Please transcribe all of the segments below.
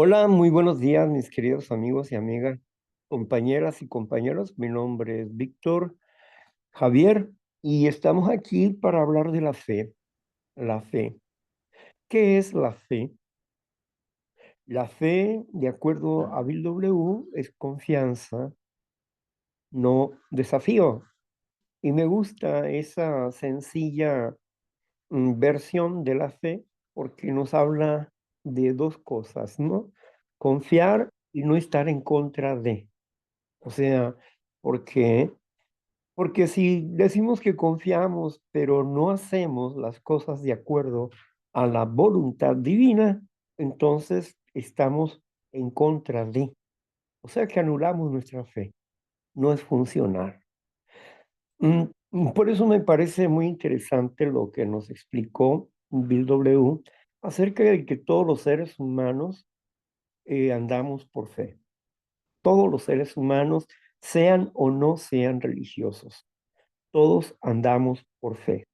Hola, muy buenos días, mis queridos amigos y amigas, compañeras y compañeros. Mi nombre es Víctor Javier y estamos aquí para hablar de la fe. La fe. ¿Qué es la fe? La fe, de acuerdo a Bill W., es confianza, no desafío. Y me gusta esa sencilla versión de la fe porque nos habla de dos cosas, ¿no? Confiar y no estar en contra de. O sea, ¿por qué? Porque si decimos que confiamos, pero no hacemos las cosas de acuerdo a la voluntad divina, entonces estamos en contra de. O sea que anulamos nuestra fe. No es funcionar. Por eso me parece muy interesante lo que nos explicó Bill W. acerca de que todos los seres humanos andamos por fe. Todos los seres humanos, sean o no sean religiosos. Todos andamos por fe.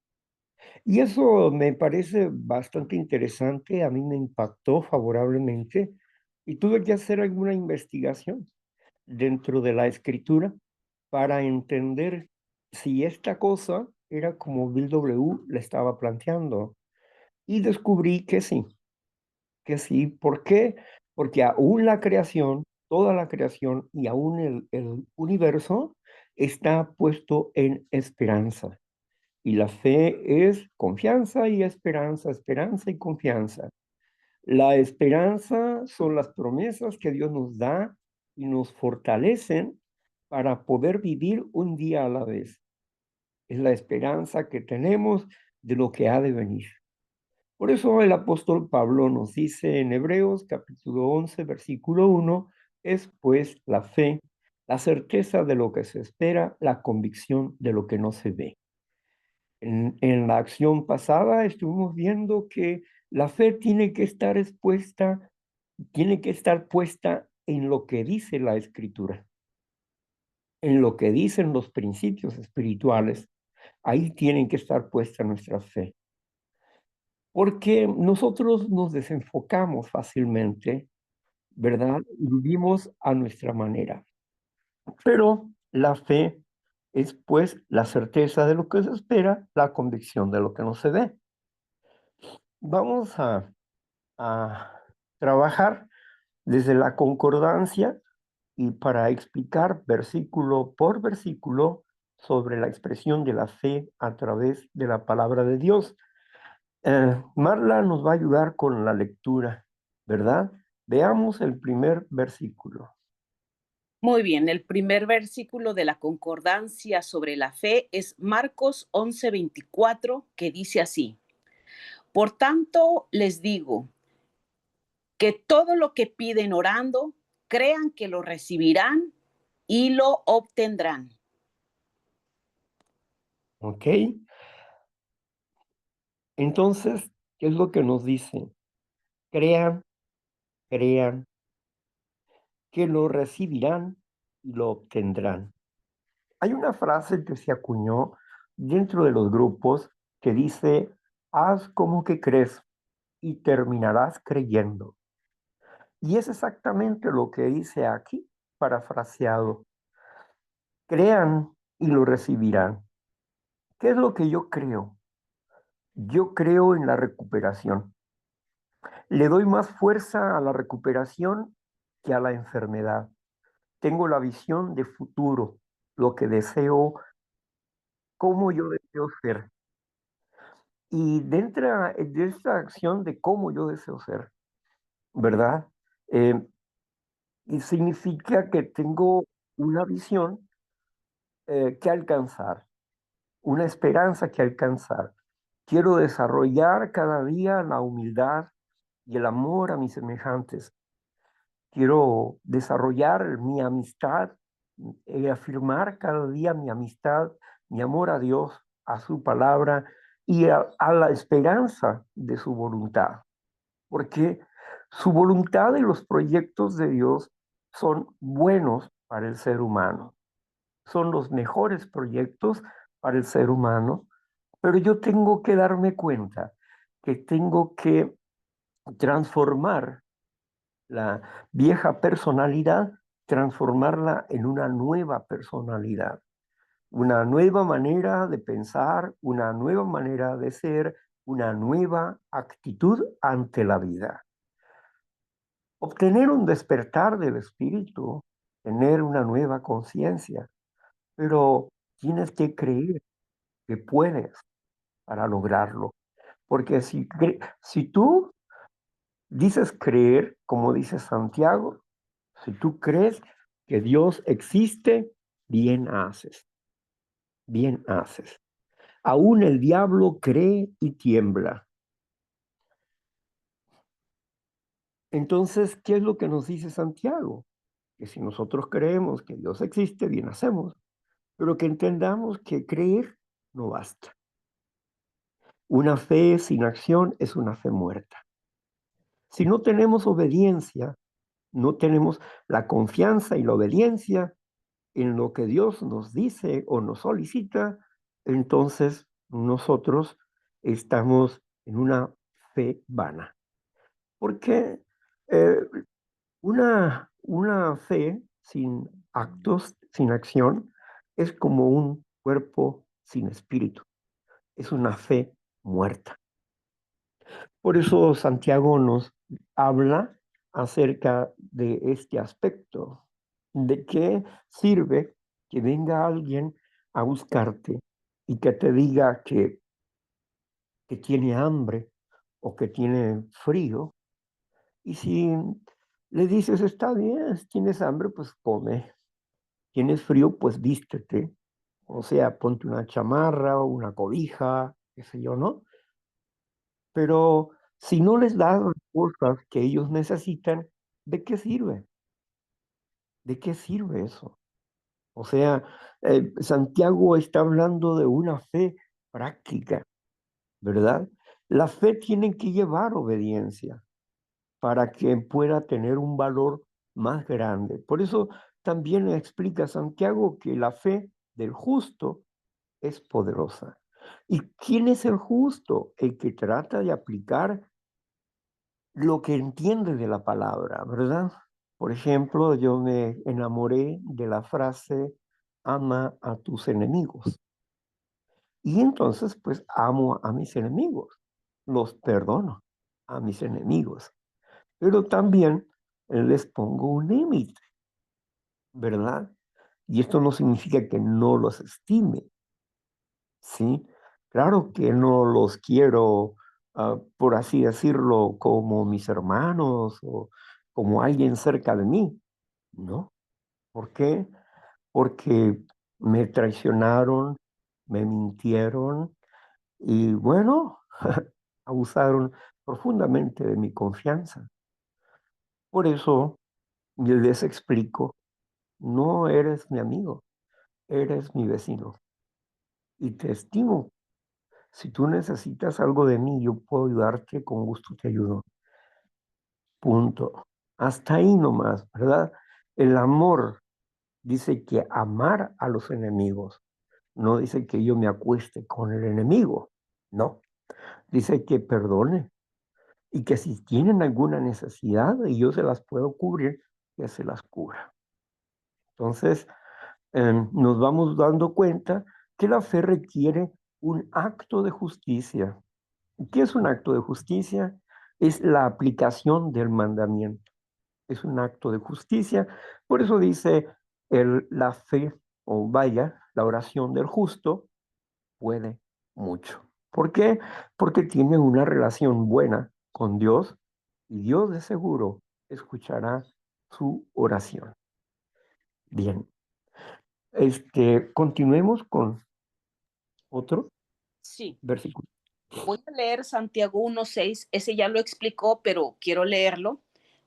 Y eso me parece bastante interesante, a mí me impactó favorablemente y tuve que hacer alguna investigación dentro de la escritura para entender si esta cosa era como Bill W. le estaba planteando. Y descubrí que sí. ¿Por qué? Porque aún la creación, toda la creación y aún el universo está puesto en esperanza. Y la fe es confianza y esperanza, esperanza y confianza. La esperanza son las promesas que Dios nos da y nos fortalecen para poder vivir un día a la vez. Es la esperanza que tenemos de lo que ha de venir. Por eso el apóstol Pablo nos dice en Hebreos capítulo 11, versículo 1, es pues la fe, la certeza de lo que se espera, la convicción de lo que no se ve. En la acción pasada estuvimos viendo que la fe tiene que estar expuesta, tiene que estar puesta en lo que dice la Escritura, en lo que dicen los principios espirituales. Ahí tiene que estar puesta nuestra fe, porque nosotros nos desenfocamos fácilmente, ¿verdad? Y vivimos a nuestra manera. Pero la fe es pues la certeza de lo que se espera, la convicción de lo que no se ve. Vamos a trabajar desde la concordancia y para explicar versículo por versículo sobre la expresión de la fe a través de la palabra de Dios. Marla nos va a ayudar con la lectura, ¿verdad? Veamos el primer versículo. Muy bien, el primer versículo de la concordancia sobre la fe es Marcos 11:24, que dice así: Por tanto, les digo que todo lo que piden orando, crean que lo recibirán y lo obtendrán. ¿Ok? Entonces, ¿qué es lo que nos dice? Crean, crean, que lo recibirán y lo obtendrán. Hay una frase que se acuñó dentro de los grupos que dice, haz como que crees y terminarás creyendo. Y es exactamente lo que dice aquí, parafraseado. Crean y lo recibirán. ¿Qué es lo que yo creo? Yo creo en la recuperación. Le doy más fuerza a la recuperación que a la enfermedad. Tengo la visión de futuro, lo que deseo, cómo yo deseo ser. Y dentro de esta acción de cómo yo deseo ser, ¿verdad? Eh, y significa que tengo una visión que alcanzar, una esperanza que alcanzar. Quiero desarrollar cada día la humildad y el amor a mis semejantes. Quiero desarrollar mi amistad, afirmar cada día mi amistad, mi amor a Dios, a su palabra y a la esperanza de su voluntad. Porque su voluntad y los proyectos de Dios son buenos para el ser humano. Son los mejores proyectos para el ser humano, pero yo tengo que darme cuenta que tengo que transformar la vieja personalidad, transformarla en una nueva personalidad, una nueva manera de pensar, una nueva manera de ser, una nueva actitud ante la vida. Obtener un despertar del espíritu, tener una nueva conciencia, pero tienes que creer que puedes para lograrlo. Porque si tú dices creer, como dice Santiago, si tú crees que Dios existe, bien haces, bien haces. Aún el diablo cree y tiembla. Entonces, ¿qué es lo que nos dice Santiago? Que si nosotros creemos que Dios existe, bien hacemos, pero que entendamos que creer no basta. Una fe sin acción es una fe muerta. Si no tenemos obediencia, no tenemos la confianza y la obediencia en lo que Dios nos dice o nos solicita, entonces nosotros estamos en una fe vana. Porque eh, una fe sin actos, sin acción, es como un cuerpo sin espíritu. Es una fe muerta. Por eso Santiago nos habla acerca de este aspecto, de qué sirve que venga alguien a buscarte y que te diga que tiene hambre o que tiene frío. Y si le dices, está bien, si tienes hambre, pues come. Tienes frío, pues vístete. O sea, ponte una chamarra o una cobija, qué sé yo, ¿no? Pero si no les das las cosas que ellos necesitan, ¿de qué sirve? ¿De qué sirve eso? O sea, Santiago está hablando de una fe práctica, ¿verdad? La fe tiene que llevar obediencia para que pueda tener un valor más grande. Por eso también explica Santiago que la fe del justo es poderosa. ¿Y quién es el justo? El que trata de aplicar lo que entiende de la palabra, ¿verdad? Por ejemplo, yo me enamoré de la frase, ama a tus enemigos. Y entonces, pues, amo a mis enemigos, los perdono a mis enemigos, pero también les pongo un límite, ¿verdad? Y esto no significa que no los estime, ¿sí? Claro que no los quiero, por así decirlo, como mis hermanos o como alguien cerca de mí, ¿no? ¿Por qué? Porque me traicionaron, me mintieron y bueno, abusaron profundamente de mi confianza. Por eso yo les explico, no eres mi amigo, eres mi vecino y te estimo. Si tú necesitas algo de mí, yo puedo ayudarte, con gusto te ayudo. Punto. Hasta ahí nomás, ¿verdad? El amor dice que amar a los enemigos. No dice que yo me acueste con el enemigo. No. Dice que perdone y que si tienen alguna necesidad y yo se las puedo cubrir, que se las cubra. Entonces, nos vamos dando cuenta que la fe requiere un acto de justicia. ¿Qué es un acto de justicia? Es la aplicación del mandamiento. Es un acto de justicia. Por eso dice la fe, o vaya, la oración del justo puede mucho. ¿Por qué? Porque tiene una relación buena con Dios y Dios de seguro escuchará su oración. Bien, continuemos con otro Sí, versículo. voy a leer Santiago 1:6, ese ya lo explicó, pero quiero leerlo.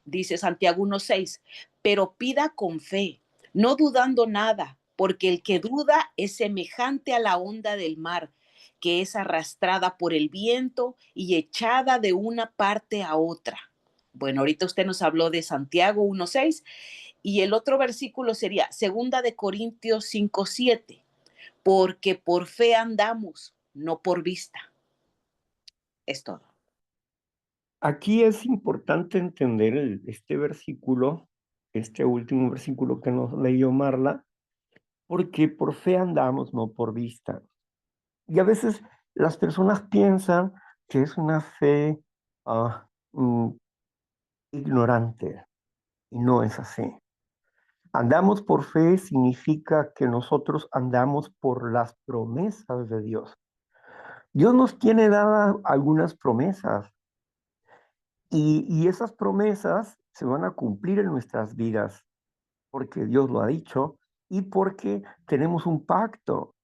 Dice Santiago 1:6, pero pida con fe, no dudando nada, porque el que duda es semejante a la onda del mar, que es arrastrada por el viento y echada de una parte a otra. Bueno, ahorita usted nos habló de Santiago 1:6 y el otro versículo sería Segunda de Corintios 5:7, porque por fe andamos, no por vista. Es todo. Aquí es importante entender este versículo, este último versículo que nos leyó Marla, porque por fe andamos, no por vista. Y a veces las personas piensan que es una fe ah, mm, ignorante, y no es así. Andamos por fe significa que nosotros andamos por las promesas de Dios. Dios nos tiene dadas algunas promesas y esas promesas se van a cumplir en nuestras vidas porque Dios lo ha dicho y porque tenemos un pacto.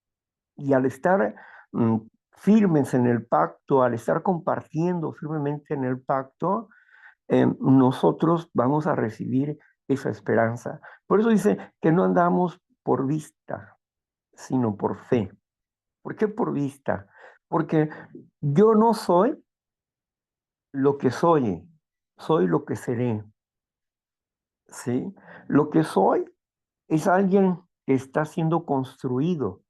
Y al estar mm, firmes en el pacto, al estar compartiendo firmemente en el pacto, nosotros vamos a recibir esa esperanza. Por eso dice que no andamos por vista, sino por fe. ¿Por qué por vista? Porque yo no soy lo que soy lo que seré, ¿sí? Lo que soy es alguien que está siendo construido,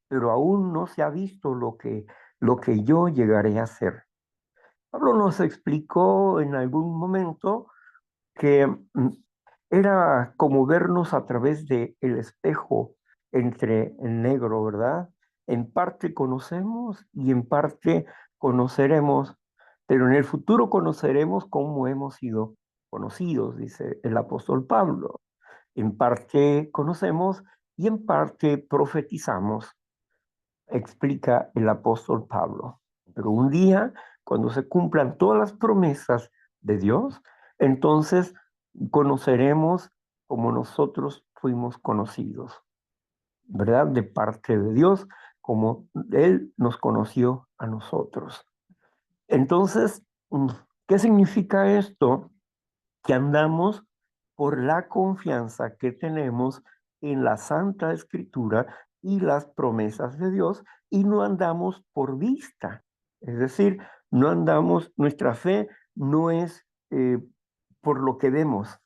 pero aún no se ha visto lo que yo llegaré a ser. Pablo nos explicó en algún momento que era como vernos a través de el espejo entre el negro, ¿verdad? En parte conocemos y en parte conoceremos, pero en el futuro conoceremos cómo hemos sido conocidos, dice el apóstol Pablo. En parte conocemos y en parte profetizamos, explica el apóstol Pablo. Pero un día, cuando se cumplan todas las promesas de Dios, entonces conoceremos como nosotros fuimos conocidos, ¿verdad? De parte de Dios, como Él nos conoció a nosotros. Entonces, ¿qué significa esto? Que andamos por la confianza que tenemos en la Santa Escritura y las promesas de Dios y no andamos por vista. Es decir, no andamos, nuestra fe no es por lo que vemos,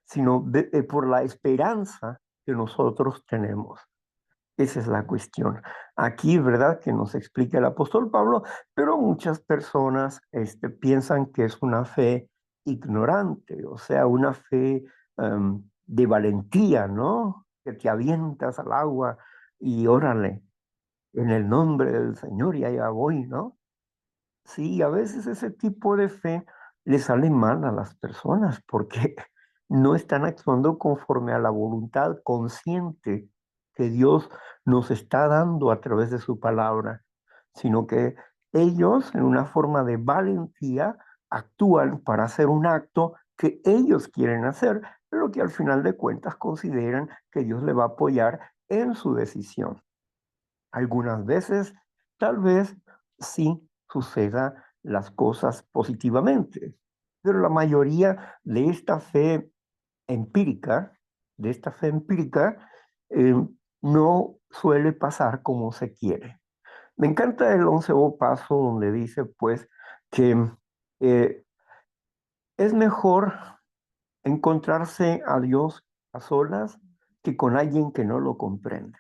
sino por la esperanza que nosotros tenemos. Esa es la cuestión. Aquí, ¿verdad? Que nos explica el apóstol Pablo, pero muchas personas piensan que es una fe ignorante, o sea, una fe de valentía, ¿no? Que te avientas al agua y órale, en el nombre del Señor y allá voy, ¿no? Sí, a veces ese tipo de fe le sale mal a las personas porque no están actuando conforme a la voluntad consciente que Dios nos está dando a través de su palabra, sino que ellos, en una forma de valentía, actúan para hacer un acto que ellos quieren hacer, pero que al final de cuentas consideran que Dios le va a apoyar en su decisión. Algunas veces, tal vez sí suceda las cosas positivamente, pero la mayoría empírica, de esta fe empírica, eh, no suele pasar como se quiere. Me encanta el 11º paso donde dice, pues, que eh, es mejor encontrarse a Dios a solas que con alguien que no lo comprende.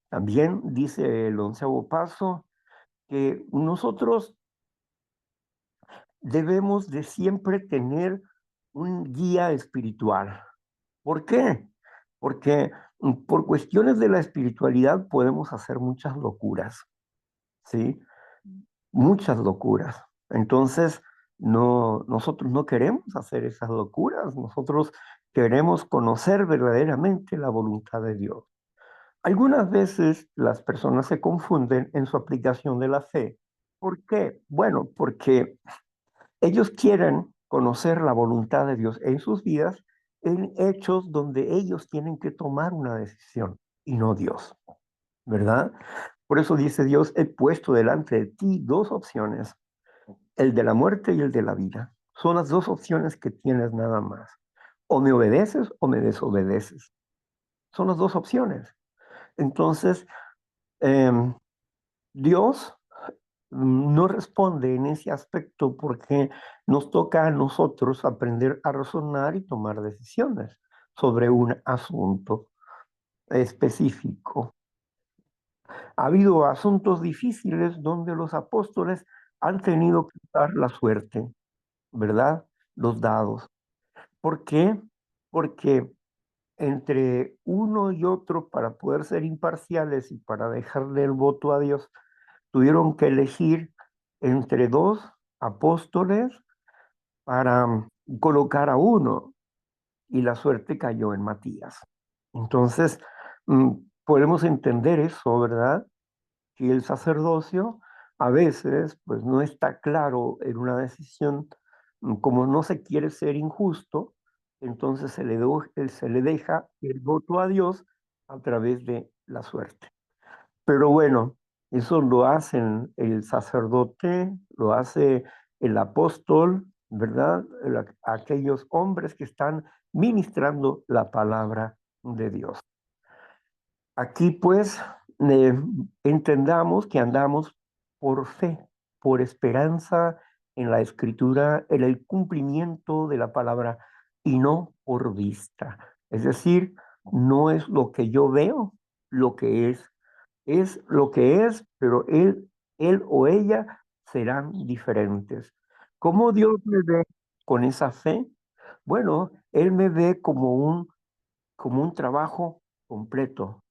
También dice el 11º paso que nosotros debemos de siempre tener un guía espiritual. ¿Por qué? Porque por cuestiones de la espiritualidad podemos hacer muchas locuras, ¿sí? Muchas locuras. Entonces, no, nosotros no queremos hacer esas locuras, nosotros queremos conocer verdaderamente la voluntad de Dios. Algunas veces las personas se confunden en su aplicación de la fe. ¿Por qué? Bueno, porque ellos quieren conocer la voluntad de Dios en sus vidas en hechos donde ellos tienen que tomar una decisión y no Dios, ¿verdad? Por eso dice Dios, he puesto delante de ti dos opciones, el de la muerte y el de la vida. Son las dos opciones que tienes nada más. O me obedeces o me desobedeces. Son las dos opciones. Entonces, em, Dios no responde en ese aspecto porque nos toca a nosotros aprender a razonar y tomar decisiones sobre un asunto específico. Ha habido asuntos difíciles donde los apóstoles han tenido que usar la suerte, ¿verdad? Los dados. ¿Por qué? Porque entre uno y otro, para poder ser imparciales y para dejarle el voto a Dios, tuvieron que elegir entre dos apóstoles para colocar a uno, y la suerte cayó en Matías. Entonces, mm, podemos entender eso, ¿verdad? Que el sacerdocio a veces pues no está claro en una decisión, como no se quiere ser injusto, entonces se le deja el voto a Dios a través de la suerte. Pero bueno, eso lo hacen el sacerdote, lo hace el apóstol, ¿verdad? Aquellos hombres que están ministrando la palabra de Dios. Aquí pues eh, entendamos que andamos por fe, por esperanza en la escritura, en el cumplimiento de la palabra y no por vista. Es decir, no es lo que yo veo lo que es lo que es, pero él o ella serán diferentes. ¿Cómo Dios me ve con esa fe? Bueno, Él me ve como un trabajo completo.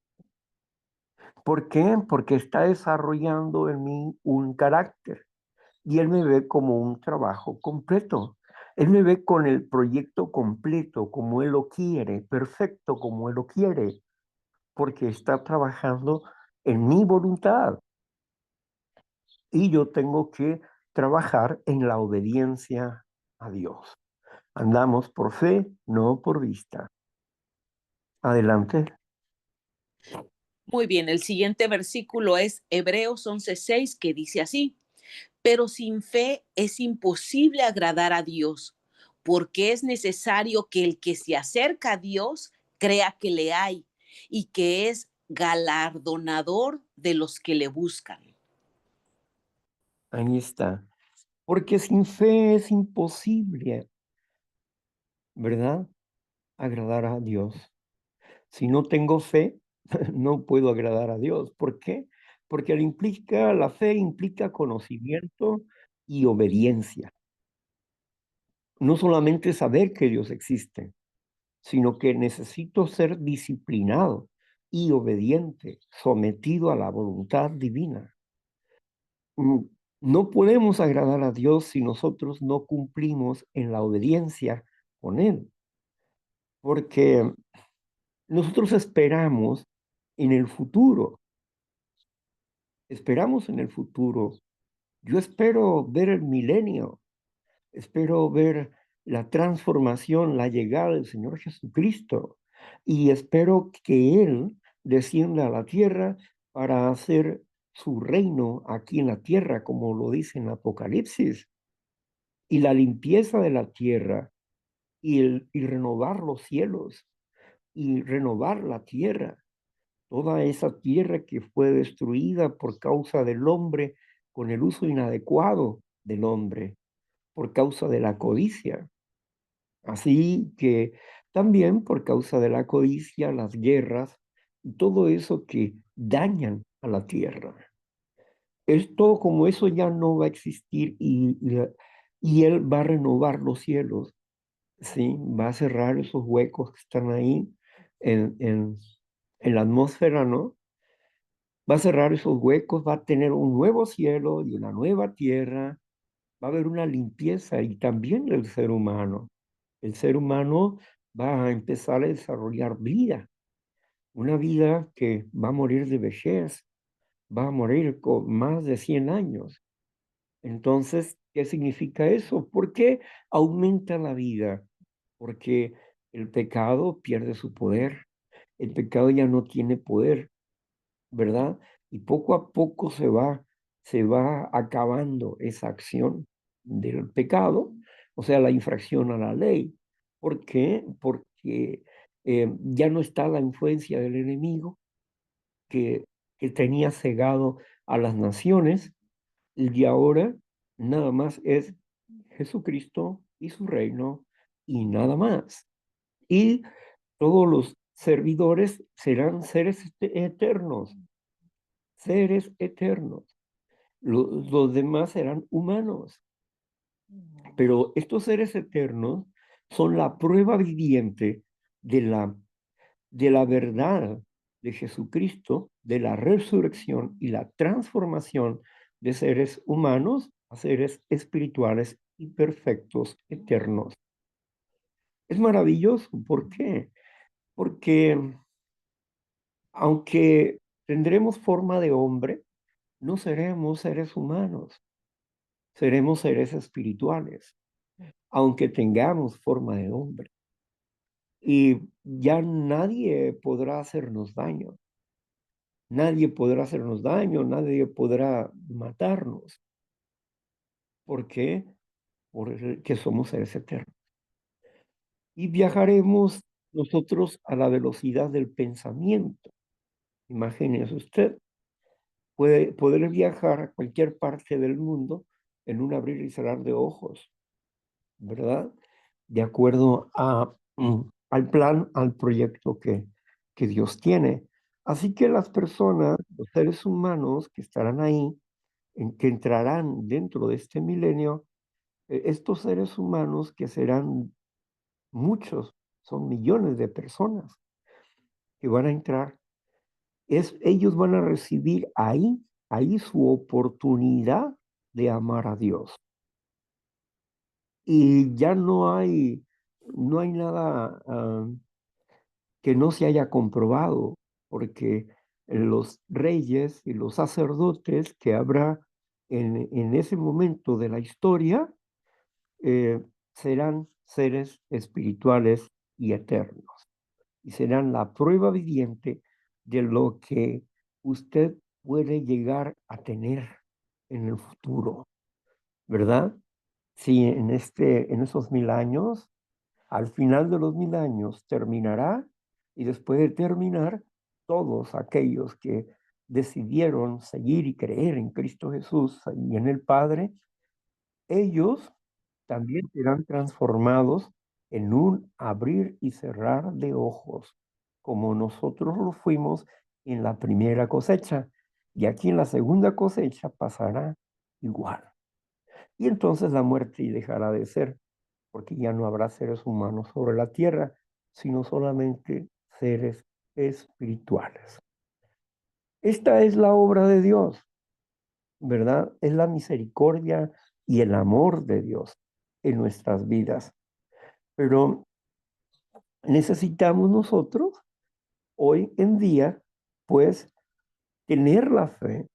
¿Por qué? Porque está desarrollando en mí un carácter y Él me ve como un trabajo completo. Él me ve con el proyecto completo, como Él lo quiere, perfecto como Él lo quiere, porque está trabajando en mi voluntad y yo tengo que trabajar en la obediencia a Dios. Andamos por fe, no por vista. Adelante. Muy bien, el siguiente versículo es Hebreos 11:6, que dice así: pero sin fe es imposible agradar a Dios, porque es necesario que el que se acerca a Dios crea que le hay y que es galardonador de los que le buscan. Ahí está. Porque sin fe es imposible, ¿verdad? Agradar a Dios. Si no tengo fe, no puedo agradar a Dios. ¿Por qué? Porque la fe implica conocimiento y obediencia. No solamente saber que Dios existe, sino que necesito ser disciplinado y obediente, sometido a la voluntad divina. Mm, No podemos agradar a Dios si nosotros no cumplimos en la obediencia con Él, porque nosotros en el futuro, esperamos en el futuro. Yo espero ver el milenio, espero ver la transformación, la llegada del Señor Jesucristo y espero que Él descienda a la tierra para hacer su reino aquí en la tierra, como lo dice en Apocalipsis, y la limpieza de la tierra y renovar los cielos y renovar la tierra, toda esa tierra que fue destruida por causa del hombre con el uso inadecuado del hombre, por causa de la codicia. Así que también por causa de la codicia, las guerras y todo eso que dañan a la tierra. Esto, como eso ya no va a existir y Él va a renovar los cielos, ¿sí? Va a cerrar esos huecos que están ahí en, en, en la atmósfera, ¿no? Va a cerrar esos huecos, va a tener un nuevo cielo y una nueva tierra, va a haber una limpieza y también del ser humano. El ser humano va a empezar a desarrollar vida, una vida que va a morir de vejez, va a morir con más de 100 años. Entonces, ¿qué significa eso? ¿Por qué aumenta la vida? Porque el pecado pierde su poder, el pecado ya no tiene poder, ¿verdad? Y poco a poco se va acabando esa acción del pecado, o sea, la infracción a la ley. ¿Por qué? Porque ya no está la influencia del enemigo que, que tenía cegado a las naciones y ahora nada más es Jesucristo y su reino y nada más. Y todos los servidores serán seres eternos, seres eternos. Los demás eran humanos, pero estos seres eternos son la prueba viviente de la verdad de Jesucristo, de la resurrección y la transformación de seres humanos a seres espirituales y perfectos, eternos. Es maravilloso. ¿Por qué? Porque aunque tendremos forma de hombre, no seremos seres humanos, seremos seres espirituales, aunque tengamos forma de hombre. Y ya nadie podrá hacernos daño. Nadie podrá hacernos daño, nadie podrá matarnos. ¿Por qué? Porque somos seres eternos. Y viajaremos nosotros a la velocidad del pensamiento. Imagínese usted, puede poder viajar a cualquier parte del mundo en un abrir y cerrar de ojos, ¿verdad? De acuerdo al plan, al proyecto que Dios tiene. Así que las personas, los seres humanos que estarán ahí, que entrarán dentro de este milenio, estos seres humanos que serán muchos, son millones de personas que van a entrar, ellos van a recibir ahí su oportunidad de amar a Dios. Y ya no hay nada que no se haya comprobado, porque los reyes y los sacerdotes que habrá en ese momento de la historia, eh, serán seres espirituales y eternos, y serán la prueba viviente de lo que usted puede llegar a tener en el futuro, ¿verdad? Si en esos 1000 años, al final de los 1000 años terminará, y después de terminar, todos aquellos que decidieron seguir y creer en Cristo Jesús y en el Padre, ellos también serán transformados en un abrir y cerrar de ojos, como nosotros lo fuimos en la primera cosecha. Y aquí en la segunda cosecha pasará igual. Y entonces la muerte dejará de ser, porque ya no habrá seres humanos sobre la tierra, sino solamente seres espirituales. Esta es la obra de Dios, ¿verdad? Es la misericordia y el amor de Dios en nuestras vidas. Pero necesitamos nosotros hoy en día, pues, tener la fe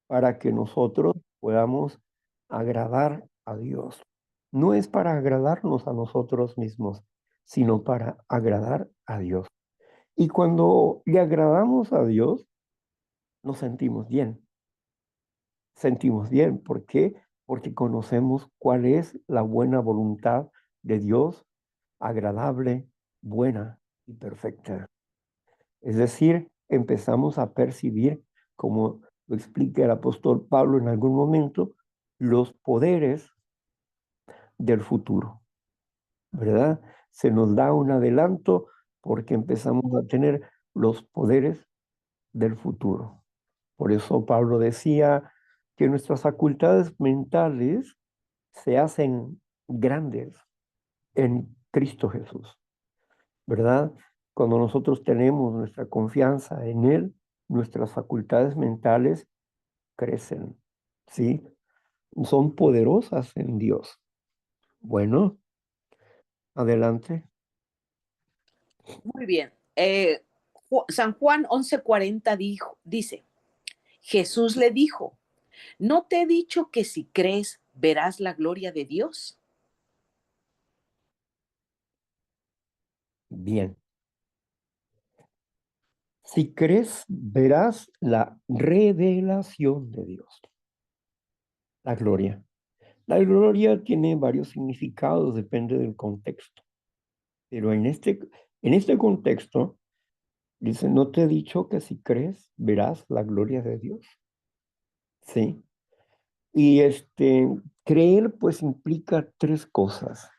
para que nosotros podamos agradar a Dios. No es para agradarnos a nosotros mismos, sino para agradar a Dios. Y cuando le agradamos a Dios, nos sentimos bien. Sentimos bien. ¿Por qué? Porque conocemos cuál es la buena voluntad de Dios, agradable, buena y perfecta. Es decir, empezamos a percibir, como lo explica el apóstol Pablo en algún momento, los poderes del futuro, ¿verdad? Se nos da un adelanto porque empezamos a tener los poderes del futuro. Por eso Pablo decía que nuestras facultades mentales se hacen grandes en Cristo Jesús, ¿verdad? Cuando nosotros tenemos nuestra confianza en Él, nuestras facultades mentales crecen, ¿sí? Son poderosas en Dios. Bueno, adelante. Muy bien. San Juan 11:40 dice, Jesús le dijo, ¿no te he dicho que si crees verás la gloria de Dios? Bien. Si crees, verás la revelación de Dios, la gloria. La gloria tiene varios significados, depende del contexto. Pero en este contexto, dice, ¿no te he dicho que si crees, verás la gloria de Dios? Sí. Y creer pues implica tres cosas: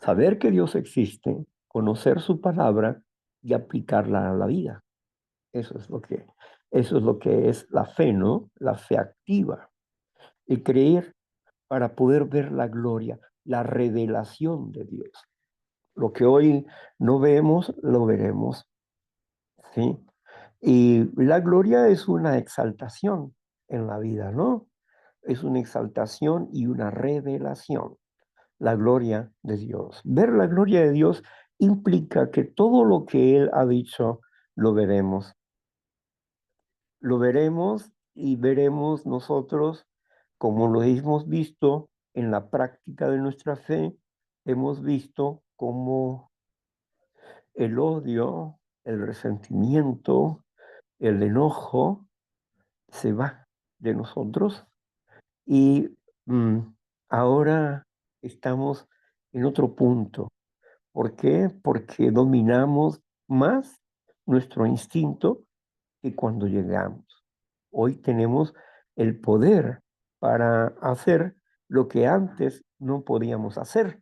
saber que Dios existe, conocer su palabra y aplicarla a la vida. Eso es lo que es la fe, ¿no? La fe activa. y creer para poder ver la gloria, la revelación de Dios. Lo que hoy no vemos, lo veremos, ¿sí? Y la gloria es una exaltación en la vida, ¿no? Es una exaltación y una revelación, la gloria de Dios. Ver la gloria de Dios implica que todo lo que Él ha dicho lo veremos. Lo veremos y veremos nosotros, como lo hemos visto en la práctica de nuestra fe, hemos visto cómo el odio, el resentimiento, el enojo se va de nosotros y mm, ahora estamos en otro punto. ¿Por qué? Porque dominamos más nuestro instinto que cuando llegamos. Hoy tenemos el poder para hacer lo que antes no podíamos hacer.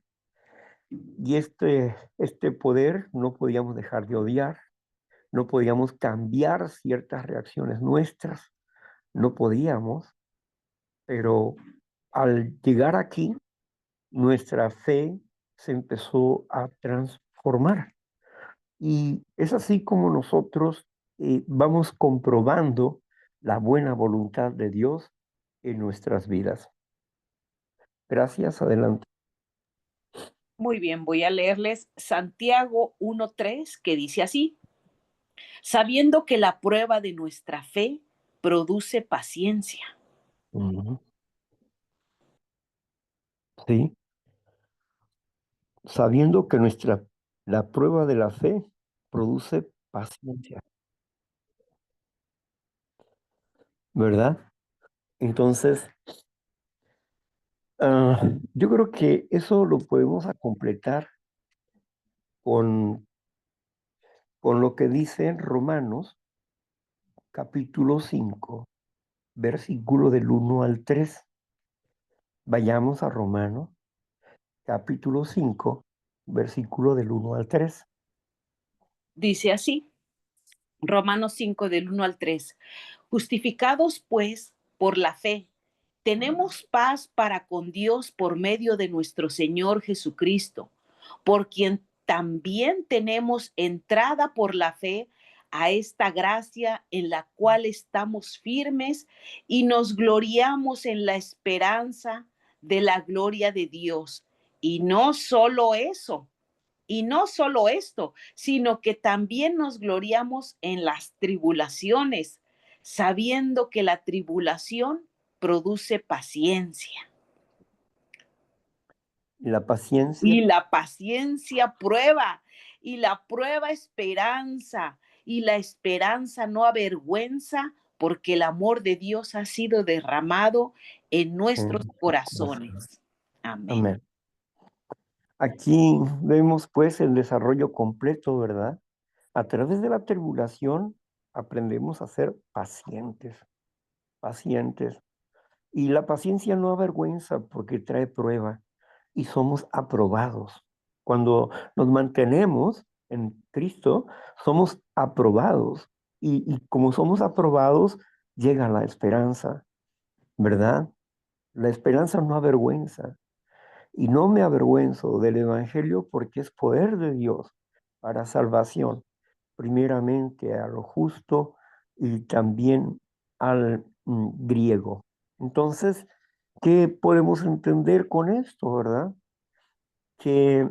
Y este poder no podíamos dejar de odiar, no podíamos cambiar ciertas reacciones nuestras, no podíamos, pero al llegar aquí, nuestra fe se empezó a transformar. Y es así como nosotros vamos comprobando la buena voluntad de Dios en nuestras vidas. Gracias, adelante. Muy bien, voy a leerles Santiago 1:3, que dice así: sabiendo que la prueba de nuestra fe produce paciencia. Ujú. Sí, sabiendo que la prueba de la fe produce paciencia, ¿verdad? Entonces, yo creo que eso lo podemos a completar con, con lo que dice en Romanos, capítulo 5 versículo del 1 al 3. Vayamos a Romanos, capítulo 5 versículo del 1 al 3. Dice así, Romanos 5 del 1 al 3: justificados pues por la fe, tenemos paz para con Dios por medio de nuestro Señor Jesucristo, por quien también tenemos entrada por la fe a esta gracia en la cual estamos firmes y nos gloriamos en la esperanza de la gloria de Dios. Y no solo eso, y no solo esto, sino que también nos gloriamos en las tribulaciones, sabiendo que la tribulación produce paciencia. La paciencia Y la paciencia prueba, y la prueba esperanza, y la esperanza no avergüenza, porque el amor de Dios ha sido derramado en en nuestros nuestros corazones. corazones. Amén. Amén. Aquí vemos pues el desarrollo completo, ¿verdad? A través de la tribulación aprendemos a ser pacientes, pacientes. Y la paciencia no avergüenza porque trae prueba y somos aprobados. Cuando nos mantenemos en Cristo, somos aprobados. Y como somos aprobados, llega la esperanza, ¿verdad? La esperanza no avergüenza. Y no me avergüenzo del Evangelio porque es poder de Dios para salvación, primeramente a lo justo y también al griego. Entonces, ¿qué podemos entender con esto, verdad? Que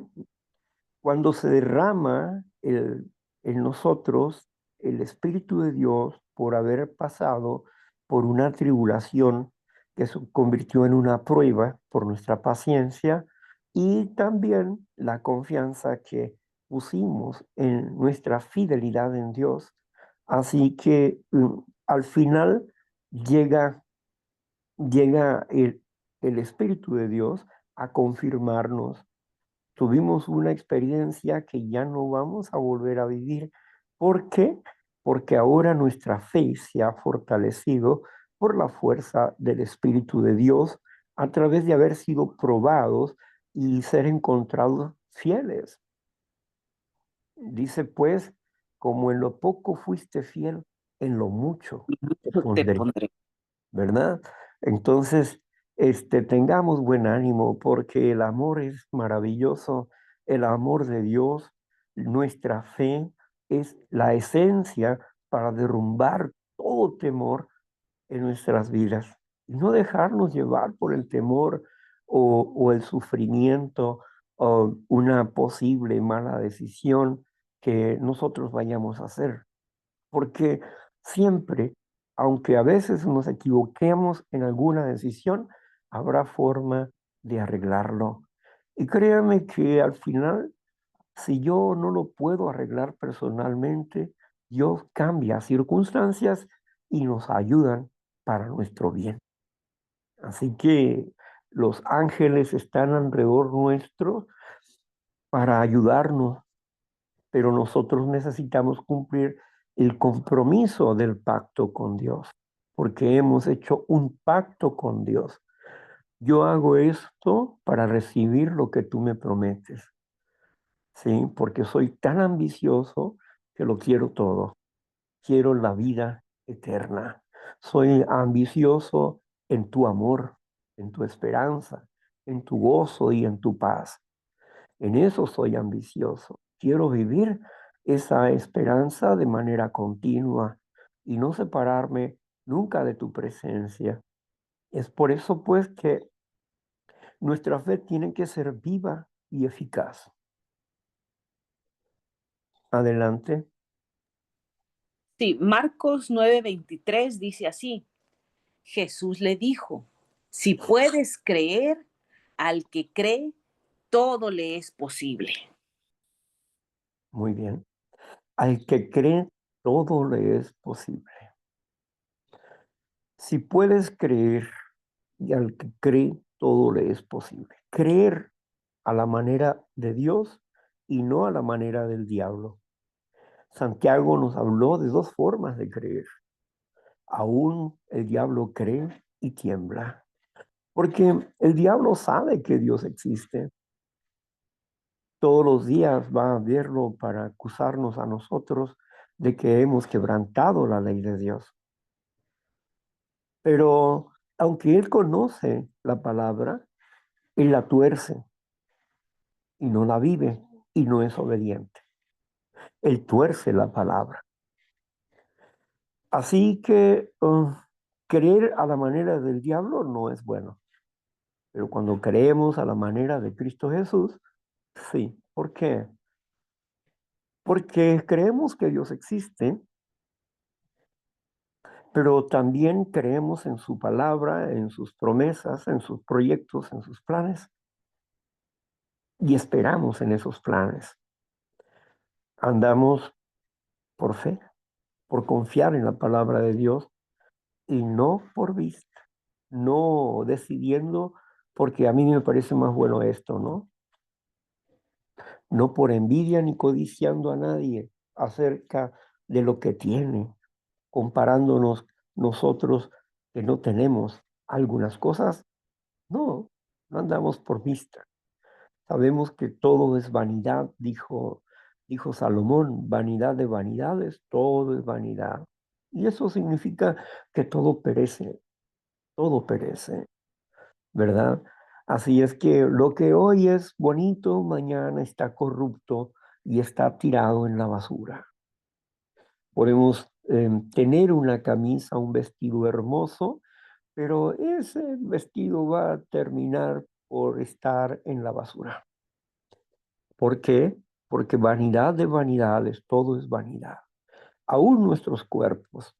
cuando se derrama en nosotros el Espíritu de Dios por haber pasado por una tribulación que se convirtió en una prueba por nuestra paciencia y también la confianza que pusimos en nuestra fidelidad en Dios. Así que al final llega, llega el Espíritu de Dios a confirmarnos. Tuvimos una experiencia que ya no vamos a volver a vivir. ¿Por qué? Porque ahora nuestra fe se ha fortalecido por la fuerza del Espíritu de Dios a través de haber sido probados y ser encontrados fieles. Dice pues, como en lo poco fuiste fiel, en lo mucho te Te pondré, pondré. ¿verdad? Entonces, tengamos buen ánimo porque el amor es maravilloso, el amor de Dios, nuestra fe es la esencia para derrumbar todo temor en nuestras vidas y no dejarnos llevar por el temor o el sufrimiento o una posible mala decisión que nosotros vayamos a hacer. Porque siempre, aunque a veces nos equivoquemos en alguna decisión, habrá forma de arreglarlo. Y créame que al final, si yo no lo puedo arreglar personalmente, Dios cambia circunstancias y nos ayudan para nuestro bien. Así que los ángeles están alrededor nuestro para ayudarnos, pero nosotros necesitamos cumplir el compromiso del pacto con Dios, porque hemos hecho un pacto con Dios. Yo hago esto para recibir lo que tú me prometes, ¿sí? Porque soy tan ambicioso que lo quiero todo. Quiero la vida eterna. Soy ambicioso en tu amor, en tu esperanza, en tu gozo y en tu paz. En eso soy ambicioso. Quiero vivir esa esperanza de manera continua y no separarme nunca de tu presencia. Es por eso, pues, que nuestra fe tiene que ser viva y eficaz. Adelante. Sí, Marcos 9:23 dice así, Jesús le dijo, si puedes creer, al que cree, todo le es posible. Muy bien. Al que cree, todo le es posible. Si puedes creer y al que cree, todo le es posible. Creer a la manera de Dios y no a la manera del diablo. Santiago nos habló de dos formas de creer. Aún el diablo cree y tiembla, porque el diablo sabe que Dios existe. Todos los días va a verlo para acusarnos a nosotros de que hemos quebrantado la ley de Dios. Pero aunque él conoce la palabra, él la tuerce y no la vive y no es obediente. Él tuerce la palabra. Así que creer a la manera del diablo no es bueno. Pero cuando creemos a la manera de Cristo Jesús, sí. ¿Por qué? Porque creemos que Dios existe, pero también creemos en su palabra, en sus promesas, en sus proyectos, en sus planes, y esperamos en esos planes. Andamos por fe, por confiar en la palabra de Dios y no por vista, no decidiendo porque a mí me parece más bueno esto, ¿no? No por envidia ni codiciando a nadie acerca de lo que tiene, comparándonos nosotros que no tenemos algunas cosas. No, no andamos por vista. Sabemos que todo es vanidad, dijo Salomón, vanidad de vanidades, todo es vanidad. Y eso significa que todo perece, ¿verdad? Así es que lo que hoy es bonito, mañana está corrupto y está tirado en la basura. Podemos tener una camisa, un vestido hermoso, pero ese vestido va a terminar por estar en la basura. ¿Por qué? Porque vanidad de vanidades, todo es vanidad. Aún nuestros cuerpos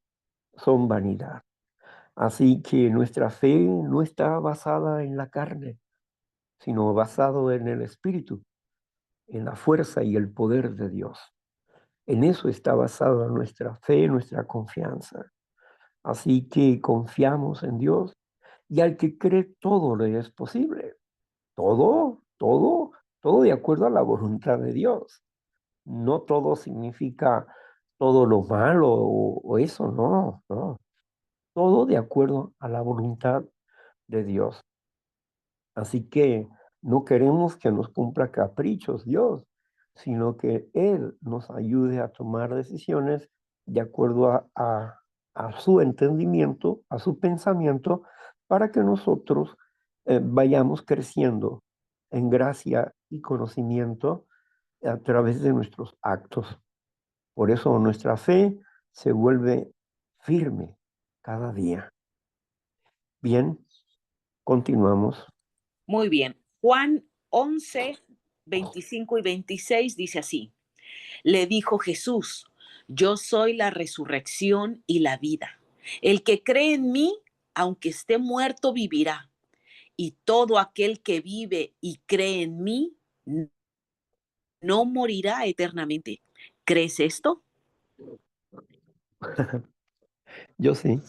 son vanidad. Así que nuestra fe no está basada en la carne, sino basado en el Espíritu, en la fuerza y el poder de Dios. En eso está basada nuestra fe, nuestra confianza. Así que confiamos en Dios y al que cree todo le es posible. Todo de acuerdo a la voluntad de Dios. No todo significa todo lo malo o eso, no, no. Todo de acuerdo a la voluntad de Dios. Así que no queremos que nos cumpla caprichos Dios, sino que Él nos ayude a tomar decisiones de acuerdo a su entendimiento, a su pensamiento, para que nosotros vayamos creciendo en gracia y conocimiento a través de nuestros actos. Por eso nuestra fe se vuelve firme cada día. Bien, continuamos. Muy bien. Juan 11, 25 y 26 dice así. Le dijo Jesús, yo soy la resurrección y la vida. El que cree en mí, aunque esté muerto, vivirá. Y todo aquel que vive y cree en mí, no morirá eternamente. ¿Crees esto? Yo sí.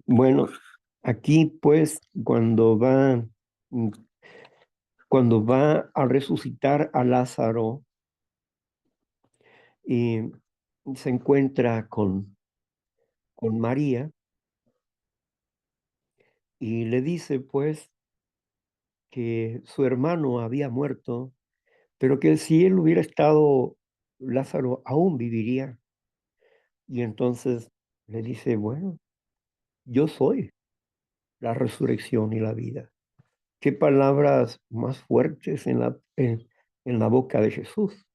Bueno, aquí pues mm, cuando va a resucitar a Lázaro y se encuentra con María y le dice pues que su hermano había muerto, pero que si él hubiera estado, Lázaro aún viviría. Y entonces le dice, bueno, yo soy la resurrección y la vida. Qué palabras más fuertes en la boca de Jesús,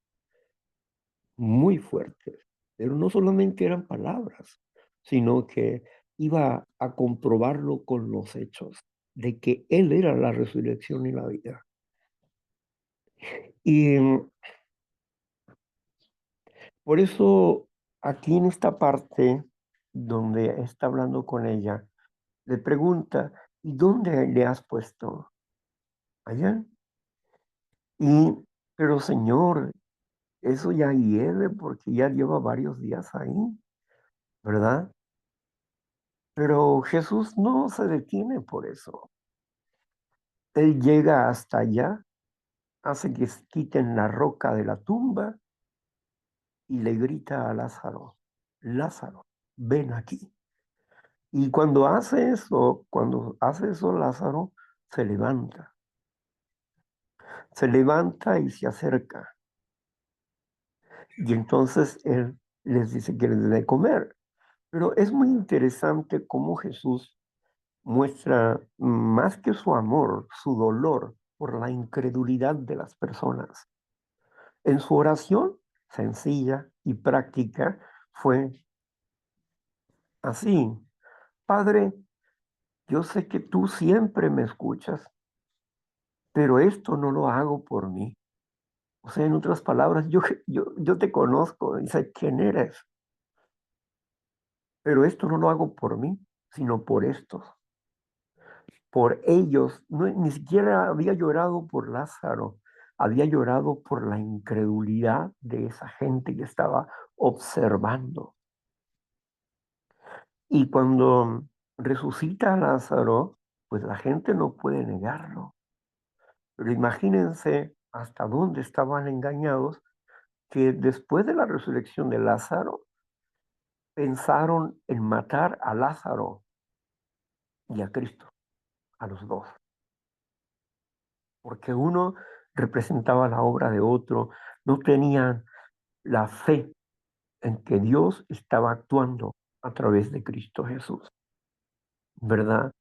muy fuertes. Pero no solamente eran palabras, sino que iba a comprobarlo con los hechos, de que Él era la resurrección y la vida. Y por eso aquí en esta parte donde está hablando con ella, le pregunta, ¿y dónde le has puesto? Allá. Y, pero Señor, eso ya hiede porque ya lleva varios días ahí, ¿verdad? Pero Jesús no se detiene por eso. Él llega hasta allá, hace que quiten la roca de la tumba y le grita a Lázaro, Lázaro, ven aquí. Y cuando hace eso Lázaro se levanta y se acerca. Y entonces él les dice que les dé de comer. Pero es muy interesante cómo Jesús muestra más que su amor, su dolor por la incredulidad de las personas. En su oración sencilla y práctica fue así. Padre, yo sé que tú siempre me escuchas, pero esto no lo hago por mí. O sea, en otras palabras, yo te conozco y sé quién eres, pero esto no lo hago por mí, sino por estos. Por ellos, no, ni siquiera había llorado por Lázaro, había llorado por la incredulidad de esa gente que estaba observando. Y cuando resucita a Lázaro, pues la gente no puede negarlo. Pero imagínense hasta dónde estaban engañados que después de la resurrección de Lázaro, pensaron en matar a Lázaro y a Cristo, a los dos. Porque uno representaba la obra de otro, no tenían la fe en que Dios estaba actuando a través de Cristo Jesús, ¿verdad?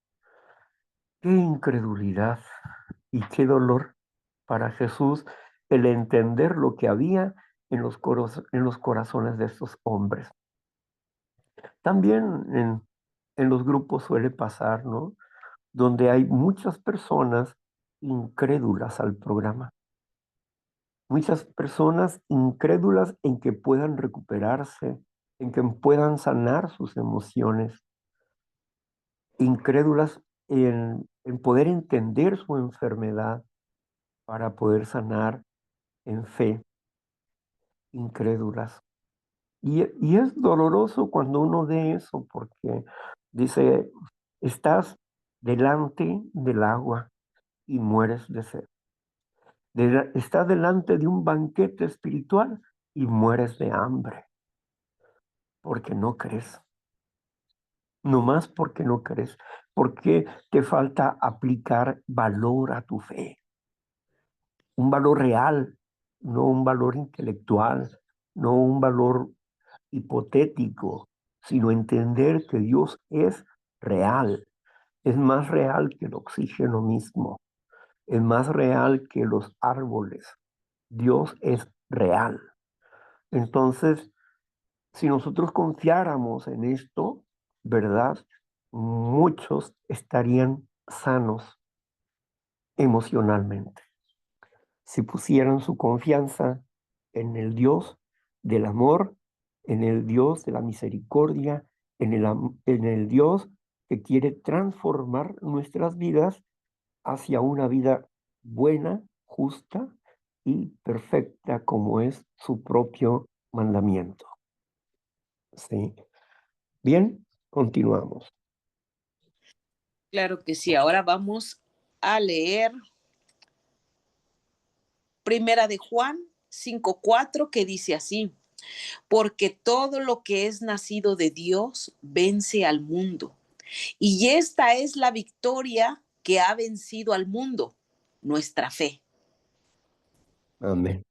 Qué incredulidad y qué dolor para Jesús el entender lo que había en los corazones de estos hombres. También en los grupos suele pasar, ¿no? Donde hay muchas personas incrédulas al programa. Muchas personas incrédulas en que puedan recuperarse, en que puedan sanar sus emociones, incrédulas en poder entender su enfermedad para poder sanar en fe, incrédulas. Y es doloroso cuando uno ve eso porque dice, estás delante del agua y mueres de sed. Estás delante de un banquete espiritual y mueres de hambre porque no crees. No más porque no crees, porque te falta aplicar valor a tu fe, un valor real, no un valor intelectual, no un valor hipotético, sino entender que Dios es real, es más real que el oxígeno mismo, es más real que los árboles. Dios es real. Entonces, si nosotros confiáramos en esto, ¿verdad? Muchos estarían sanos emocionalmente. Si pusieran su confianza en el Dios del amor, en el Dios de la misericordia, en el Dios que quiere transformar nuestras vidas hacia una vida buena, justa y perfecta como es su propio mandamiento. ¿Sí? Bien, continuamos. Claro que sí. Ahora vamos a leer Primera de Juan 5:4, que dice así: porque todo lo que es nacido de Dios vence al mundo. Y esta es la victoria que ha vencido al mundo, nuestra fe. Amén.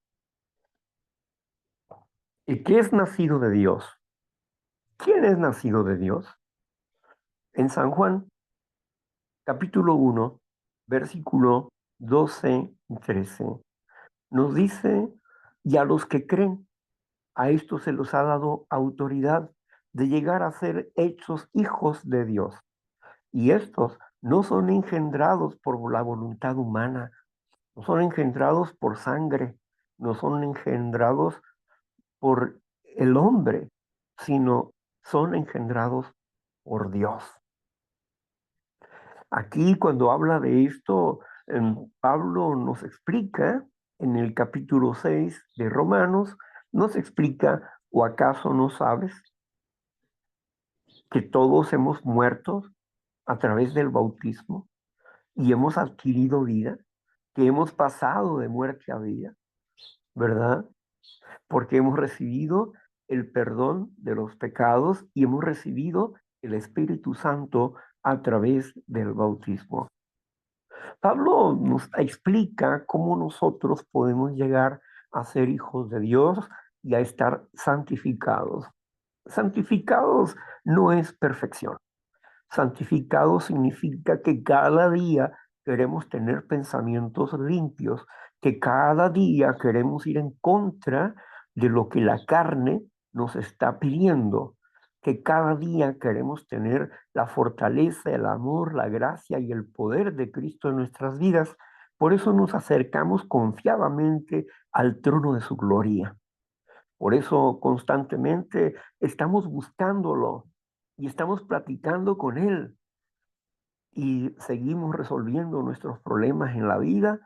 ¿Y qué es nacido de Dios? ¿Quién es nacido de Dios? En San Juan, capítulo 1, versículo 12 y 13, nos dice, y a los que creen, a estos se los ha dado autoridad de llegar a ser hechos hijos de Dios. Y estos no son engendrados por la voluntad humana, no son engendrados por sangre, no son engendrados por el hombre, sino son engendrados por Dios. Aquí cuando habla de esto, Pablo nos explica en el capítulo 6 de Romanos, nos explica, ¿o acaso no sabes que todos hemos muerto a través del bautismo y hemos adquirido vida? Que hemos pasado de muerte a vida, ¿verdad? Porque hemos recibido el perdón de los pecados y hemos recibido el Espíritu Santo a través del bautismo. Pablo nos explica cómo nosotros podemos llegar a ser hijos de Dios y a estar santificados. Santificados no es perfección. Santificado significa que cada día queremos tener pensamientos limpios, que cada día queremos ir en contra de lo que la carne nos está pidiendo, que cada día queremos tener la fortaleza, el amor, la gracia y el poder de Cristo en nuestras vidas. Por eso nos acercamos confiadamente al trono de su gloria. Por eso constantemente estamos buscándolo y estamos platicando con Él y seguimos resolviendo nuestros problemas en la vida,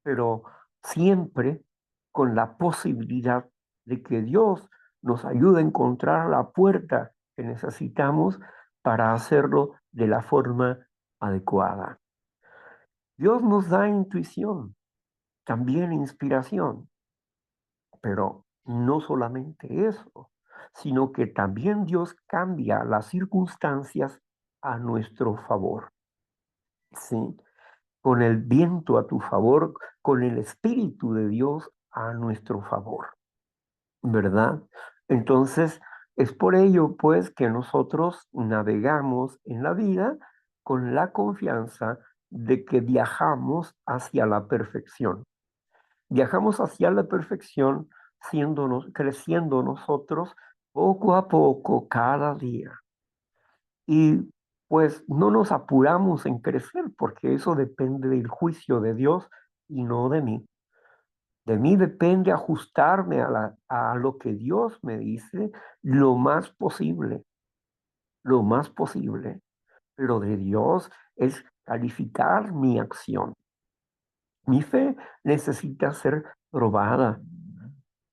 pero siempre con la posibilidad de que Dios nos ayude a encontrar la puerta que necesitamos para hacerlo de la forma adecuada. Dios nos da intuición, también inspiración, pero no solamente eso, sino que también Dios cambia las circunstancias a nuestro favor. ¿Sí? Con el viento a tu favor, con el Espíritu de Dios a nuestro favor, ¿verdad? Entonces, es por ello, pues, que nosotros navegamos en la vida con la confianza de que viajamos hacia la perfección. Viajamos hacia la perfección creciendo nosotros poco a poco, cada día. Y pues no nos apuramos en crecer porque eso depende del juicio de Dios y no de mí. De mí depende ajustarme a lo que Dios me dice lo más posible. Pero de Dios es calificar mi acción. Mi fe necesita ser probada,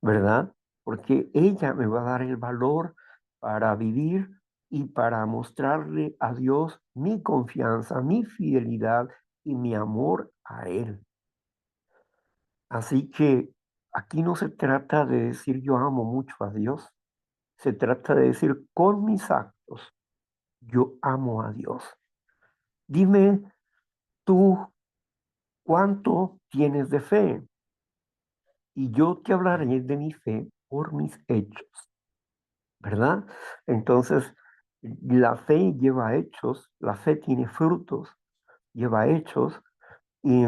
¿verdad? Porque ella me va a dar el valor para vivir y para mostrarle a Dios mi confianza, mi fidelidad y mi amor a Él. Así que aquí no se trata de decir yo amo mucho a Dios, se trata de decir con mis actos yo amo a Dios. Dime tú cuánto tienes de fe y yo te hablaré de mi fe por mis hechos, ¿verdad? Entonces, La fe lleva hechos, la fe tiene frutos, lleva hechos, y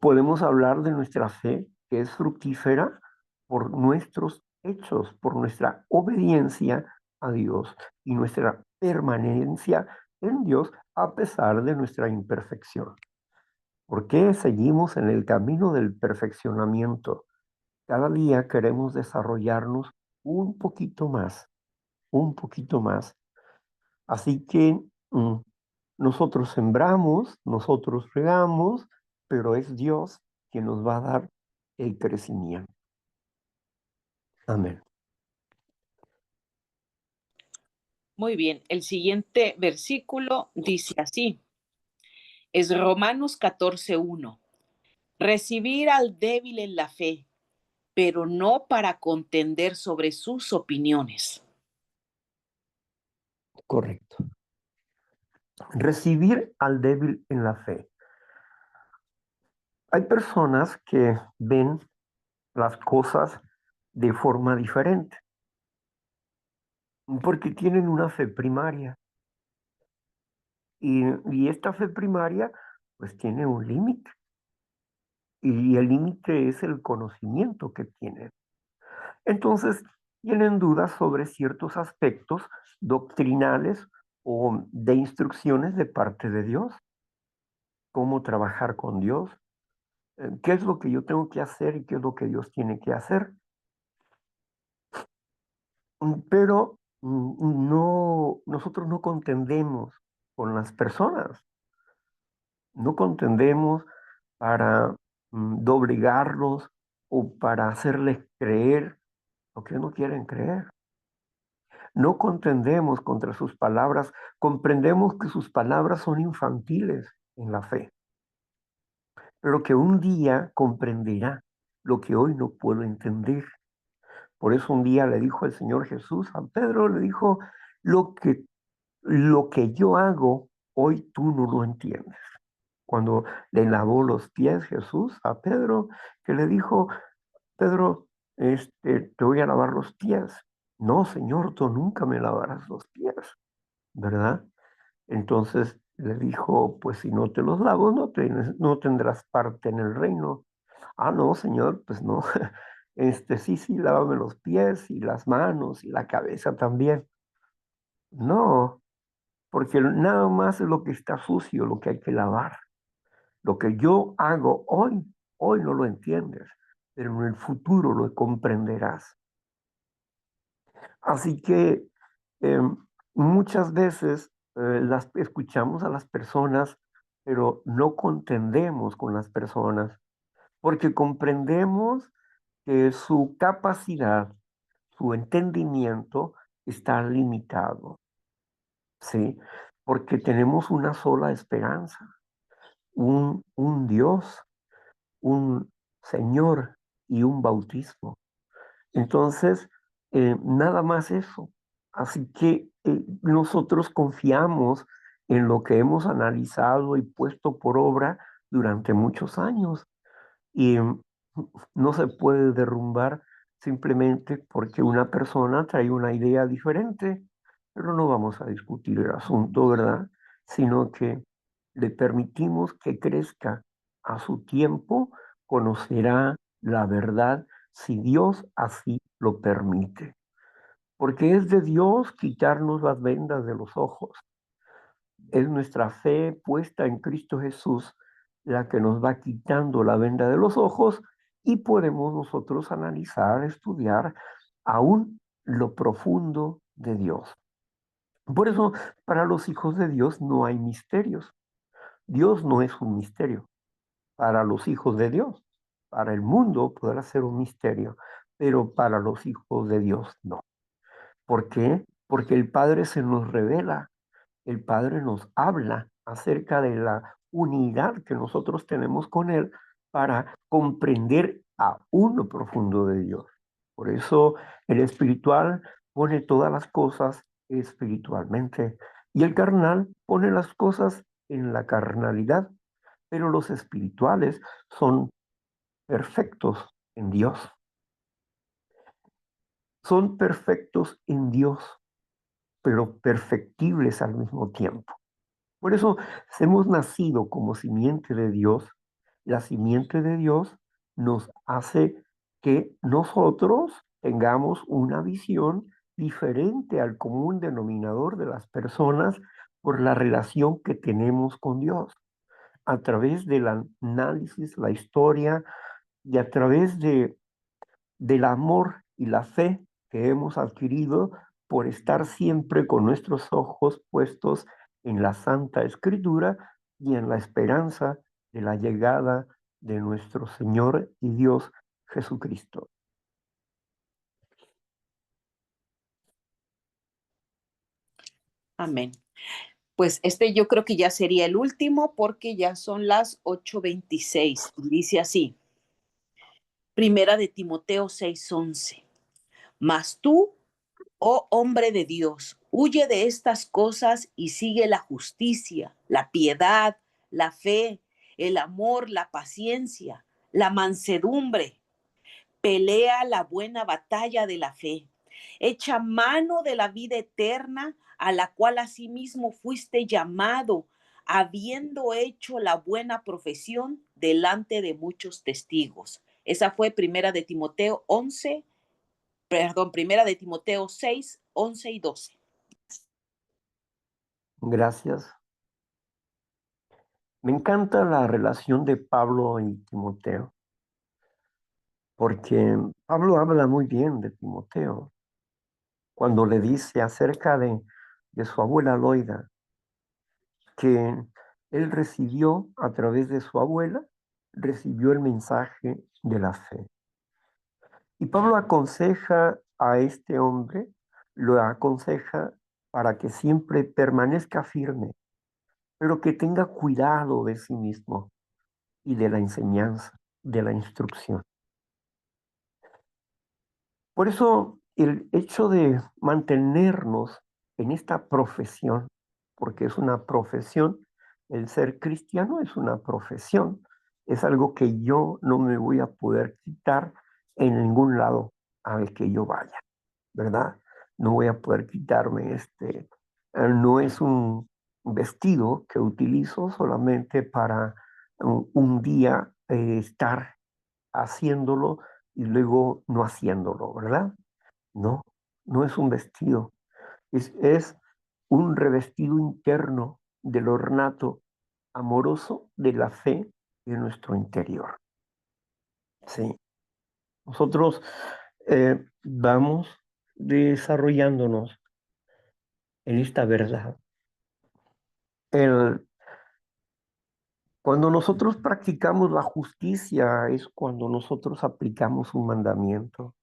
podemos hablar de nuestra fe que es fructífera por nuestros hechos, por nuestra obediencia a Dios y nuestra permanencia en Dios a pesar de nuestra imperfección. ¿Por qué seguimos en el camino del perfeccionamiento? Cada día queremos desarrollarnos un poquito más, un poquito más. Así que nosotros sembramos, nosotros regamos, pero es Dios quien nos va a dar el crecimiento. Amén. Muy bien, el siguiente versículo dice así, es Romanos 14:1. Recibir al débil en la fe, pero no para contender sobre sus opiniones. Correcto. Recibir al débil en la fe. Hay personas que ven las cosas de forma diferente, porque tienen una fe primaria. Y esta fe primaria, pues tiene un límite. Y el límite es el conocimiento que tienen. Entonces, tienen dudas sobre ciertos aspectos doctrinales o de instrucciones de parte de Dios, cómo trabajar con Dios, qué es lo que yo tengo que hacer y qué es lo que Dios tiene que hacer. Pero no, nosotros no contendemos con las personas, no contendemos para doblegarlos o para hacerles creer lo que no quieren creer. No contendemos contra sus palabras, comprendemos que sus palabras son infantiles en la fe, pero que un día comprenderá lo que hoy no puedo entender. Por eso un día le dijo el Señor Jesús a Pedro, le dijo, lo que, lo que yo hago, hoy tú no lo entiendes. Cuando le lavó los pies Jesús a Pedro, que le dijo, Pedro, te voy a lavar los pies. No, Señor, tú nunca me lavarás los pies, ¿verdad? Entonces le dijo, pues si no te los lavo, no tendrás parte en el reino. Ah, no, Señor, pues no. Sí, sí, lávame los pies y las manos y la cabeza también. No, porque nada más es lo que está sucio, lo que hay que lavar. Lo que yo hago hoy, hoy no lo entiendes, pero en el futuro lo comprenderás. Así que muchas veces las escuchamos a las personas, pero no contendemos con las personas, porque comprendemos que su capacidad, su entendimiento está limitado, ¿sí? Porque tenemos una sola esperanza, un Dios, un Señor y un bautismo. Entonces, nada más eso. Así que nosotros confiamos en lo que hemos analizado y puesto por obra durante muchos años. Y no se puede derrumbar simplemente porque una persona trae una idea diferente, pero no vamos a discutir el asunto, ¿verdad? Sino que le permitimos que crezca a su tiempo, conocerá la verdad si Dios así lo permite. Porque es de Dios quitarnos las vendas de los ojos. Es nuestra fe puesta en Cristo Jesús la que nos va quitando la venda de los ojos y podemos nosotros analizar, estudiar aún lo profundo de Dios. Por eso, para los hijos de Dios no hay misterios. Dios no es un misterio para los hijos de Dios. Para el mundo podrá ser un misterio, pero para los hijos de Dios no. ¿Por qué? Porque el Padre se nos revela, el Padre nos habla acerca de la unidad que nosotros tenemos con Él para comprender aún lo profundo de Dios. Por eso el espiritual pone todas las cosas espiritualmente y el carnal pone las cosas en la carnalidad, pero los espirituales son perfectos en Dios. Son perfectos en Dios. pero perfectibles al mismo tiempo. Por eso hemos nacido como simiente de Dios. La simiente de Dios nos hace que nosotros tengamos una visión diferente al común denominador de las personas por la relación que tenemos con Dios. A través del análisis, la historia y a través del amor y la fe que hemos adquirido por estar siempre con nuestros ojos puestos en la Santa Escritura y en la esperanza de la llegada de nuestro Señor y Dios Jesucristo. Amén. Pues este yo creo que ya sería el último porque ya son las 8:26. Dice así, Primera de Timoteo 6:11. Mas tú, oh hombre de Dios, huye de estas cosas y sigue la justicia, la piedad, la fe, el amor, la paciencia, la mansedumbre. Pelea la buena batalla de la fe. Echa mano de la vida eterna a la cual asimismo fuiste llamado, habiendo hecho la buena profesión delante de muchos testigos. Esa fue Primera de Timoteo 6, 11 y 12. Gracias. Me encanta la relación de Pablo y Timoteo, porque Pablo habla muy bien de Timoteo cuando le dice acerca de su abuela Loida, que él recibió a través de su abuela, recibió el mensaje de la fe. Y Pablo aconseja a este hombre, lo aconseja para que siempre permanezca firme, pero que tenga cuidado de sí mismo y de la enseñanza, de la instrucción. Por eso el hecho de mantenernos en esta profesión, porque es una profesión, el ser cristiano es una profesión, es algo que yo no me voy a poder quitar en ningún lado al que yo vaya, ¿verdad? No voy a poder quitarme no es un vestido que utilizo solamente para un día estar haciéndolo y luego no haciéndolo, ¿verdad? No, no es un vestido, es un revestido interno del ornato amoroso de la fe en nuestro interior. Sí, nosotros vamos desarrollándonos en esta verdad. El, Cuando nosotros practicamos la justicia es cuando nosotros aplicamos un mandamiento.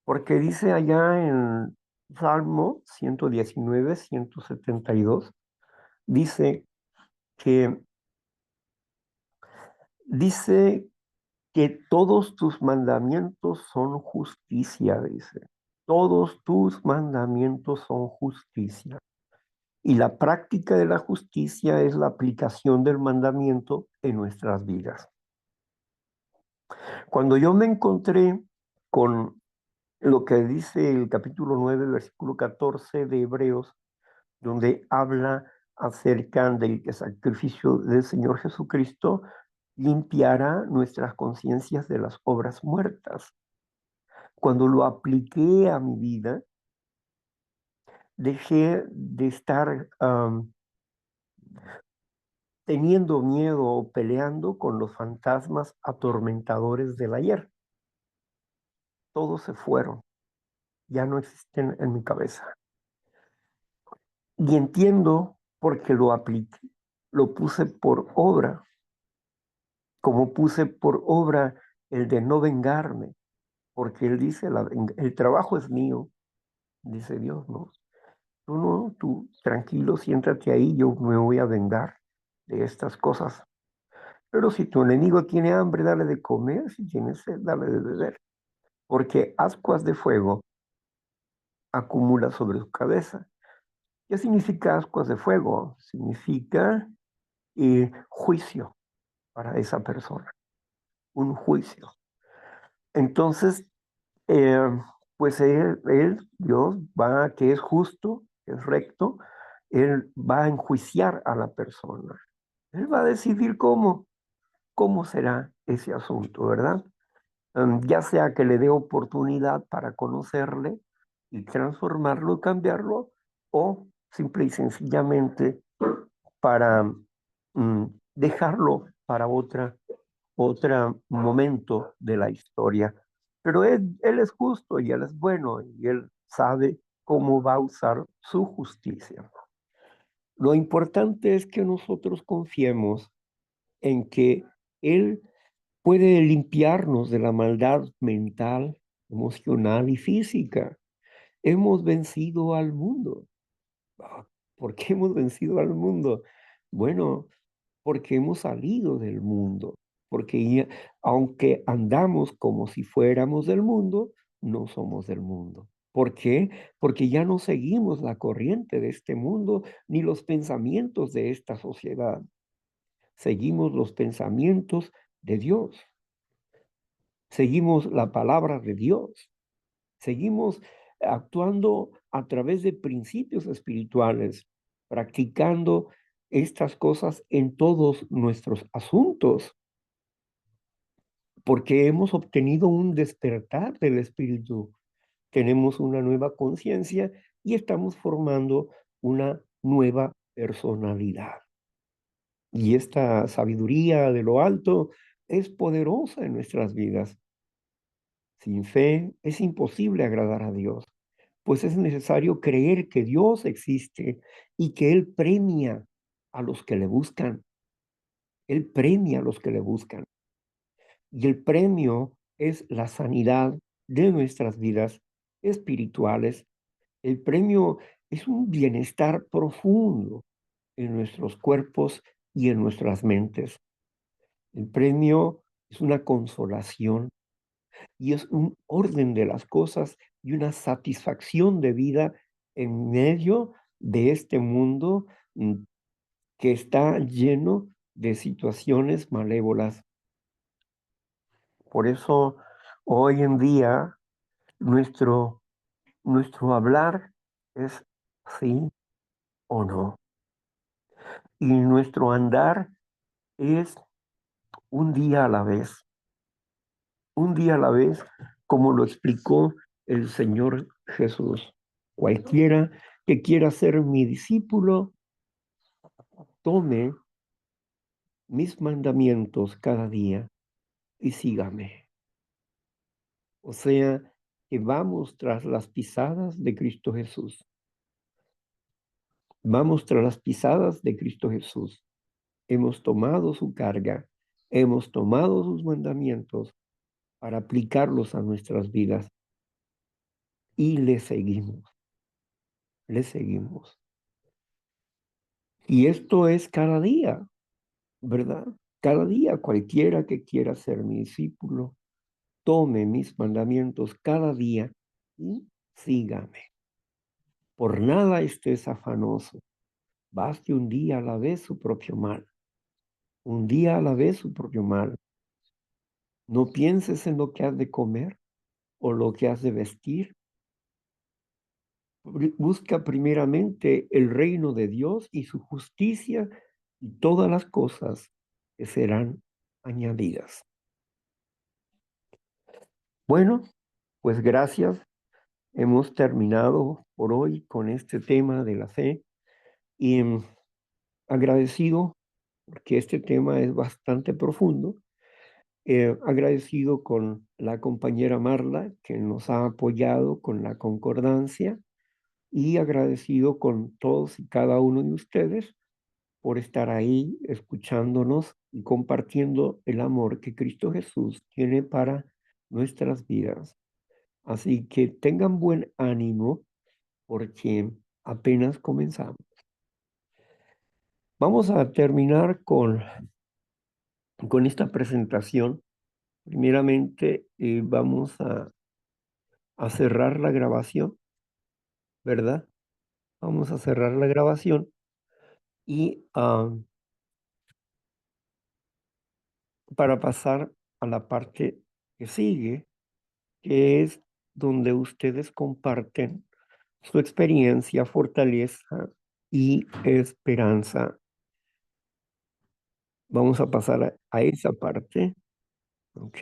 Porque dice allá en Salmo 119, 172, dice que, dice que todos tus mandamientos son justicia, dice. Todos tus mandamientos son justicia. Y la práctica de la justicia es la aplicación del mandamiento en nuestras vidas. Cuando yo me encontré con lo que dice el capítulo 9, versículo 14 de Hebreos, donde habla acerca del sacrificio del Señor Jesucristo, limpiará nuestras conciencias de las obras muertas. Cuando lo apliqué a mi vida, dejé de estar teniendo miedo o peleando con los fantasmas atormentadores del ayer. Todos se fueron, ya no existen en mi cabeza. Y entiendo porque lo apliqué, lo puse por obra, como puse por obra el de no vengarme, porque él dice, el trabajo es mío, dice Dios, ¿no? Tú no, tú tranquilo, siéntate ahí, yo me voy a vengar de estas cosas. Pero si tu enemigo tiene hambre, dale de comer, si tiene sed, dale de beber, porque ascuas de fuego acumula sobre su cabeza. ¿Qué significa ascuas de fuego? Significa juicio para esa persona, un juicio. Entonces, pues Dios, va, que es justo, es recto, Él va a enjuiciar a la persona. Él va a decidir cómo será ese asunto, ¿verdad? Ya sea que le dé oportunidad para conocerle y transformarlo, cambiarlo, o simple y sencillamente para dejarlo para otro momento de la historia. Pero él es justo y él es bueno y él sabe cómo va a usar su justicia. Lo importante es que nosotros confiemos en que Él puede limpiarnos de la maldad mental, emocional y física. Hemos vencido al mundo. Ah, ¿por qué hemos vencido al mundo? Bueno, porque hemos salido del mundo, porque aunque andamos como si fuéramos del mundo, no somos del mundo. ¿Por qué? Porque ya no seguimos la corriente de este mundo ni los pensamientos de esta sociedad. Seguimos los pensamientos de Dios, seguimos la palabra de Dios, seguimos actuando a través de principios espirituales, practicando estas cosas en todos nuestros asuntos, porque hemos obtenido un despertar del espíritu, tenemos una nueva conciencia y estamos formando una nueva personalidad. Y esta sabiduría de lo alto es poderosa en nuestras vidas. Sin fe es imposible agradar a Dios, pues es necesario creer que Dios existe y que Él premia a los que le buscan. Él premia a los que le buscan. Y el premio es la sanidad de nuestras vidas espirituales. El premio es un bienestar profundo en nuestros cuerpos y en nuestras mentes. El premio es una consolación y es un orden de las cosas y una satisfacción de vida en medio de este mundo que está lleno de situaciones malévolas. Por eso hoy en día nuestro, nuestro hablar es sí o no. Y nuestro andar es un día a la vez, un día a la vez, como lo explicó el Señor Jesús. Cualquiera que quiera ser mi discípulo, tome mis mandamientos cada día y sígame. O sea, que vamos tras las pisadas de Cristo Jesús. Vamos tras las pisadas de Cristo Jesús. Hemos tomado su carga, hemos tomado sus mandamientos para aplicarlos a nuestras vidas y le seguimos, le seguimos. Y esto es cada día, ¿verdad? Cada día cualquiera que quiera ser mi discípulo, tome mis mandamientos cada día y sígame. Por nada estés afanoso, baste un día a la vez su propio mal, un día a la vez su propio mal. No pienses en lo que has de comer o lo que has de vestir. Busca primeramente el reino de Dios y su justicia y todas las cosas que serán añadidas. Bueno, pues gracias. Hemos terminado por hoy con este tema de la fe y agradecido porque este tema es bastante profundo. Agradecido con la compañera Marla que nos ha apoyado con la concordancia y agradecido con todos y cada uno de ustedes por estar ahí escuchándonos y compartiendo el amor que Cristo Jesús tiene para nuestras vidas. Así que tengan buen ánimo porque apenas comenzamos. Vamos a terminar con esta presentación. Primeramente, vamos a cerrar la grabación, ¿verdad? Vamos a cerrar la grabación y para pasar a la parte que sigue, que es donde ustedes comparten su experiencia, fortaleza y esperanza. Vamos a pasar a esa parte, ¿ok?